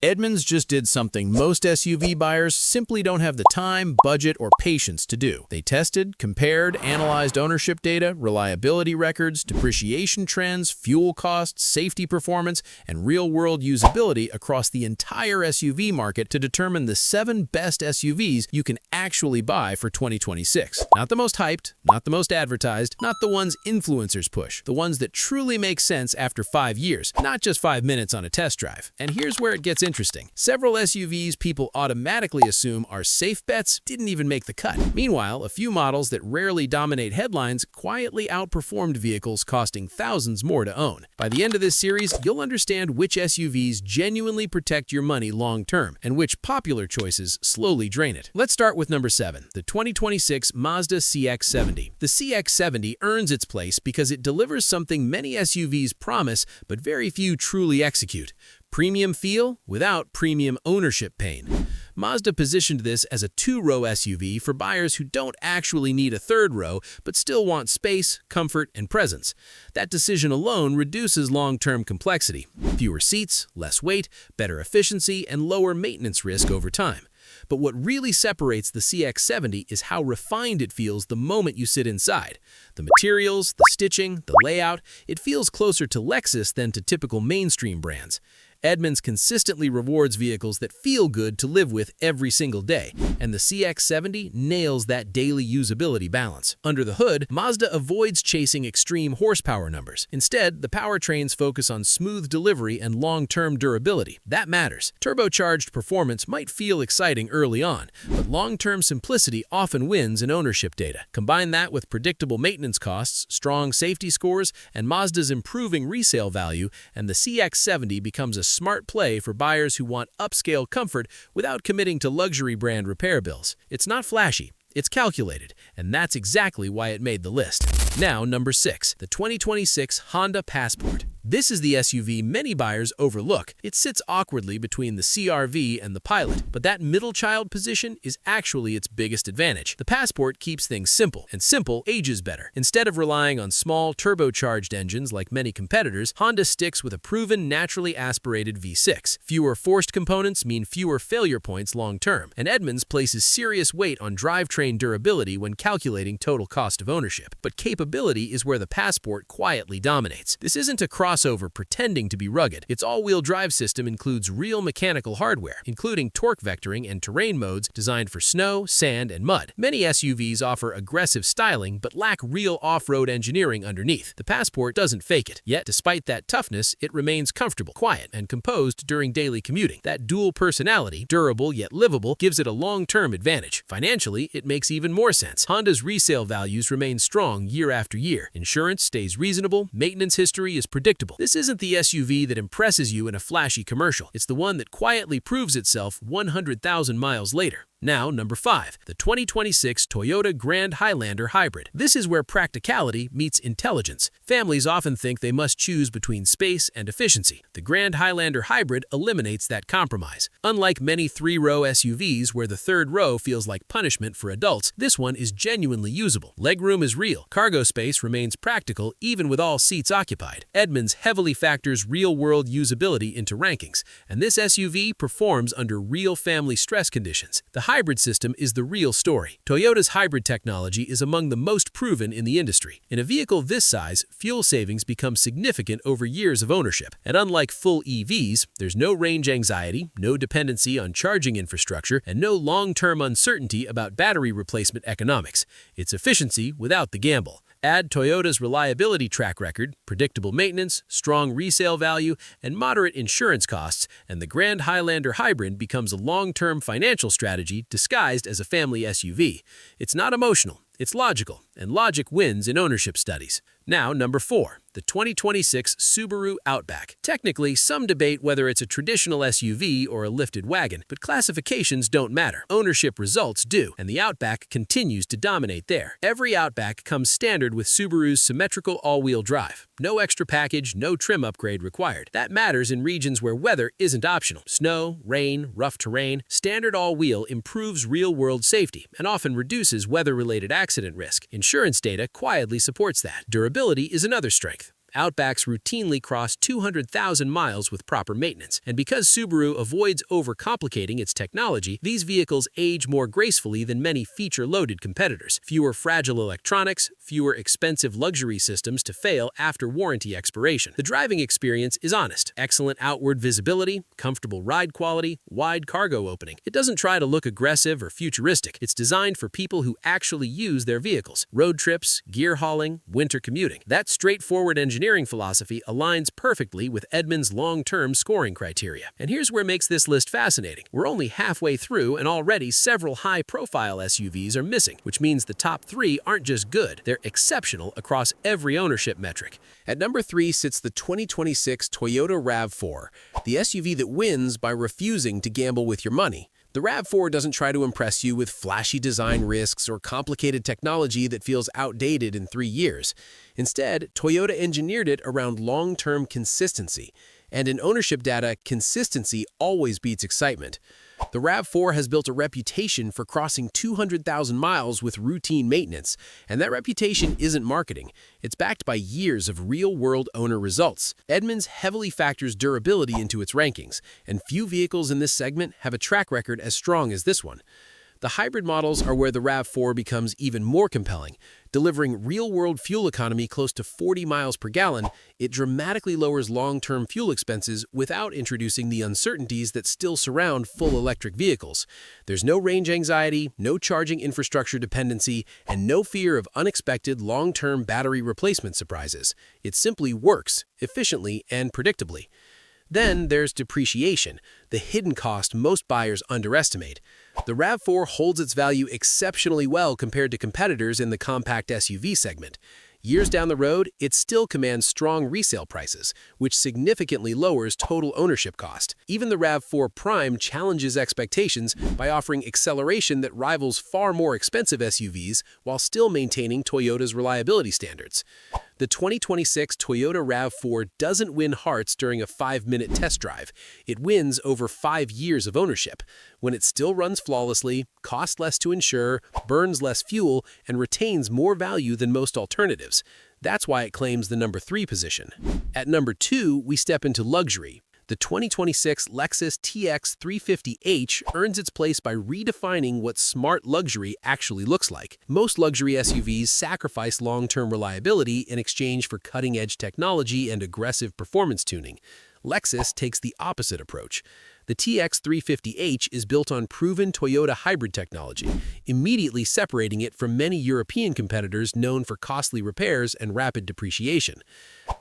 Edmunds just did something most SUV buyers simply don't have the time, budget, or patience to do. They tested, compared, analyzed ownership data, reliability records, depreciation trends, fuel costs, safety performance, and real-world usability across the entire SUV market to determine the 7 best SUVs you can actually buy for 2026. Not the most hyped, not the most advertised, not the ones influencers push, the ones that truly make sense after 5 years, not just 5 minutes on a test drive. And here's where it gets interesting. Several SUVs people automatically assume are safe bets didn't even make the cut. Meanwhile, a few models that rarely dominate headlines quietly outperformed vehicles costing thousands more to own. By the end of this series, you'll understand which SUVs genuinely protect your money long-term and which popular choices slowly drain it. Let's start with number 7, the 2026 Mazda CX-70. The CX-70 earns its place because it delivers something many SUVs promise but very few truly execute: premium feel without premium ownership pain. Mazda positioned this as a 2-row SUV for buyers who don't actually need a 3rd row but still want space, comfort, and presence. That decision alone reduces long-term complexity: fewer seats, less weight, better efficiency, and lower maintenance risk over time. But what really separates the CX-70 is how refined it feels the moment you sit inside. The materials, the stitching, the layout, it feels closer to Lexus than to typical mainstream brands. Edmunds consistently rewards vehicles that feel good to live with every single day, and the CX-70 nails that daily usability balance. Under the hood, Mazda avoids chasing extreme horsepower numbers. Instead, the powertrains focus on smooth delivery and long-term durability. That matters. Turbocharged performance might feel exciting early on, but long-term simplicity often wins in ownership data. Combine that with predictable maintenance costs, strong safety scores, and Mazda's improving resale value, and the CX-70 becomes a smart play for buyers who want upscale comfort without committing to luxury brand repair bills. It's not flashy, it's calculated, and that's exactly why it made the list. Now, number 6, the 2026 Honda Passport. This is the SUV many buyers overlook. It sits awkwardly between the CR-V and the Pilot, but that middle child position is actually its biggest advantage. The Passport keeps things simple, and simple ages better. Instead of relying on small turbocharged engines like many competitors, Honda sticks with a proven naturally aspirated V6. Fewer forced components mean fewer failure points long-term, and Edmunds places serious weight on drivetrain durability when calculating total cost of ownership. But capability is where the Passport quietly dominates. This isn't a crossover pretending to be rugged. Its all-wheel drive system includes real mechanical hardware, including torque vectoring and terrain modes designed for snow, sand, and mud. Many SUVs offer aggressive styling but lack real off-road engineering underneath. The Passport doesn't fake it. Yet, despite that toughness, it remains comfortable, quiet, and composed during daily commuting. That dual personality, durable yet livable, gives it a long-term advantage. Financially, it makes even more sense. Honda's resale values remain strong year after year. Insurance stays reasonable, maintenance history is predictable. This isn't the SUV that impresses you in a flashy commercial. It's the one that quietly proves itself 100,000 miles later. Now, number 5, the 2026 Toyota Grand Highlander Hybrid. This is where practicality meets intelligence. Families often think they must choose between space and efficiency. The Grand Highlander Hybrid eliminates that compromise. Unlike many 3-row SUVs where the 3rd row feels like punishment for adults, this one is genuinely usable. Legroom is real. Cargo space remains practical even with all seats occupied. Edmunds heavily factors real-world usability into rankings, and this SUV performs under real family stress conditions. The hybrid system is the real story. Toyota's hybrid technology is among the most proven in the industry. In a vehicle this size, fuel savings become significant over years of ownership. And unlike full EVs, there's no range anxiety, no dependency on charging infrastructure, and no long-term uncertainty about battery replacement economics. It's efficiency without the gamble. Add Toyota's reliability track record, predictable maintenance, strong resale value, and moderate insurance costs, and the Grand Highlander Hybrid becomes a long-term financial strategy disguised as a family SUV. It's not emotional, it's logical, and logic wins in ownership studies. Now, number 4, the 2026 Subaru Outback. Technically, some debate whether it's a traditional SUV or a lifted wagon, but classifications don't matter. Ownership results do, and the Outback continues to dominate there. Every Outback comes standard with Subaru's symmetrical all-wheel drive. No extra package, no trim upgrade required. That matters in regions where weather isn't optional. Snow, rain, rough terrain. Standard all-wheel improves real-world safety and often reduces weather-related accident risk. Insurance data quietly supports that. Durability is another strength. Outbacks routinely cross 200,000 miles with proper maintenance. And because Subaru avoids overcomplicating its technology, these vehicles age more gracefully than many feature-loaded competitors. Fewer fragile electronics, fewer expensive luxury systems to fail after warranty expiration. The driving experience is honest. Excellent outward visibility, comfortable ride quality, wide cargo opening. It doesn't try to look aggressive or futuristic. It's designed for people who actually use their vehicles. Road trips, gear hauling, winter commuting. That straightforward engineering philosophy aligns perfectly with Edmunds' long-term scoring criteria. And here's where makes this list fascinating. We're only halfway through and already several high-profile SUVs are missing, which means the top 3 aren't just good, they're exceptional across every ownership metric. At number 3 sits the 2026 Toyota RAV4, the SUV that wins by refusing to gamble with your money. The RAV4 doesn't try to impress you with flashy design risks or complicated technology that feels outdated in 3 years. Instead, Toyota engineered it around long-term consistency. And in ownership data, consistency always beats excitement. The RAV4 has built a reputation for crossing 200,000 miles with routine maintenance, and that reputation isn't marketing. It's backed by years of real-world owner results. Edmunds heavily factors durability into its rankings, and few vehicles in this segment have a track record as strong as this one. The hybrid models are where the RAV4 becomes even more compelling. Delivering real-world fuel economy close to 40 miles per gallon, it dramatically lowers long-term fuel expenses without introducing the uncertainties that still surround full electric vehicles. There's no range anxiety, no charging infrastructure dependency, and no fear of unexpected long-term battery replacement surprises. It simply works, efficiently and predictably. Then there's depreciation, the hidden cost most buyers underestimate. The RAV4 holds its value exceptionally well compared to competitors in the compact SUV segment. Years down the road, it still commands strong resale prices, which significantly lowers total ownership cost. Even the RAV4 Prime challenges expectations by offering acceleration that rivals far more expensive SUVs while still maintaining Toyota's reliability standards. The 2026 Toyota RAV4 doesn't win hearts during a 5-minute test drive. It wins over 5 years of ownership, when it still runs flawlessly, costs less to insure, burns less fuel, and retains more value than most alternatives. That's why it claims the number 3 position. At number 2, we step into luxury. The 2026 Lexus TX 350h earns its place by redefining what smart luxury actually looks like. Most luxury SUVs sacrifice long-term reliability in exchange for cutting-edge technology and aggressive performance tuning. Lexus takes the opposite approach. The TX 350h is built on proven Toyota hybrid technology, immediately separating it from many European competitors known for costly repairs and rapid depreciation.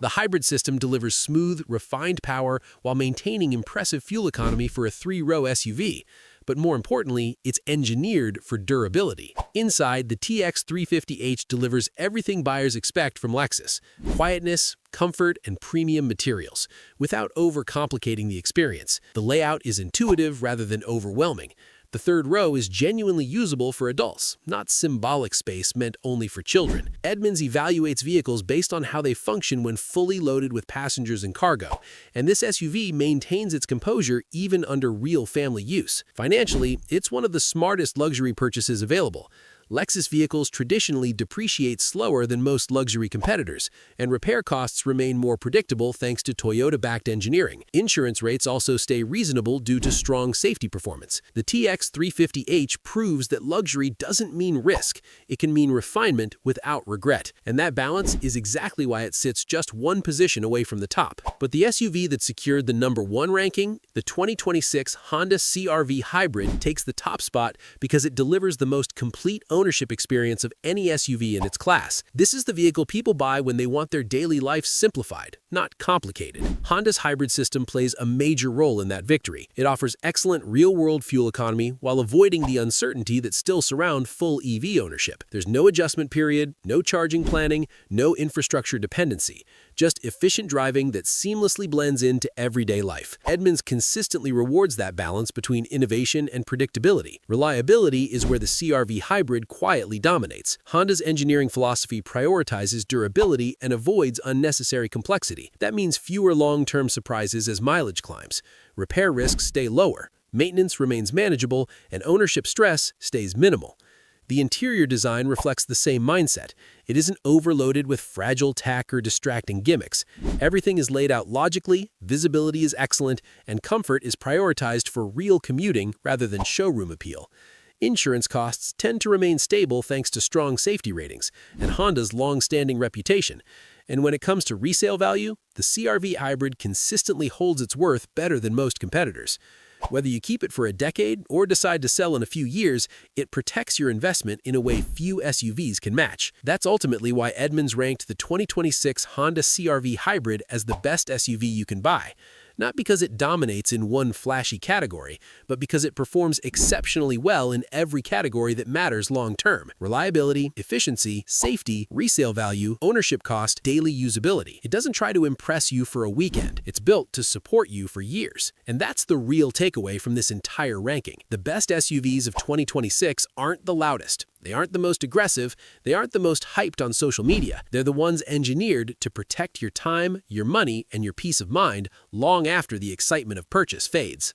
The hybrid system delivers smooth, refined power while maintaining impressive fuel economy for a 3-row SUV. But more importantly, it's engineered for durability. Inside, the TX 350h delivers everything buyers expect from Lexus: quietness, comfort, and premium materials, without overcomplicating the experience. The layout is intuitive rather than overwhelming. The third row is genuinely usable for adults, not symbolic space meant only for children. Edmunds evaluates vehicles based on how they function when fully loaded with passengers and cargo, and this SUV maintains its composure even under real family use. Financially, it's one of the smartest luxury purchases available. Lexus vehicles traditionally depreciate slower than most luxury competitors, and repair costs remain more predictable thanks to Toyota-backed engineering. Insurance rates also stay reasonable due to strong safety performance. The TX 350h proves that luxury doesn't mean risk. It can mean refinement without regret. And that balance is exactly why it sits just one position away from the top. But the SUV that secured the number 1 ranking, the 2026 Honda CR-V Hybrid, takes the top spot because it delivers the most complete ownership experience of any SUV in its class. This is the vehicle people buy when they want their daily life simplified, not complicated. Honda's hybrid system plays a major role in that victory. It offers excellent real-world fuel economy while avoiding the uncertainty that still surround full EV ownership. There's no adjustment period, no charging planning, no infrastructure dependency. Just efficient driving that seamlessly blends into everyday life. Edmunds consistently rewards that balance between innovation and predictability. Reliability is where the CR-V Hybrid quietly dominates. Honda's engineering philosophy prioritizes durability and avoids unnecessary complexity. That means fewer long-term surprises as mileage climbs. Repair risks stay lower, maintenance remains manageable, and ownership stress stays minimal. The interior design reflects the same mindset. It isn't overloaded with fragile tech or distracting gimmicks. Everything is laid out logically, visibility is excellent, and comfort is prioritized for real commuting rather than showroom appeal. Insurance costs tend to remain stable thanks to strong safety ratings and Honda's long-standing reputation. And when it comes to resale value, the CR-V Hybrid consistently holds its worth better than most competitors. Whether you keep it for a decade or decide to sell in a few years, it protects your investment in a way few SUVs can match. That's ultimately why Edmunds ranked the 2026 Honda CR-V Hybrid as the best SUV you can buy. Not because it dominates in one flashy category, but because it performs exceptionally well in every category that matters long-term. Reliability, efficiency, safety, resale value, ownership cost, daily usability. It doesn't try to impress you for a weekend. It's built to support you for years. And that's the real takeaway from this entire ranking. The best SUVs of 2026 aren't the loudest. They aren't the most aggressive, they aren't the most hyped on social media. They're the ones engineered to protect your time, your money, and your peace of mind long after the excitement of purchase fades.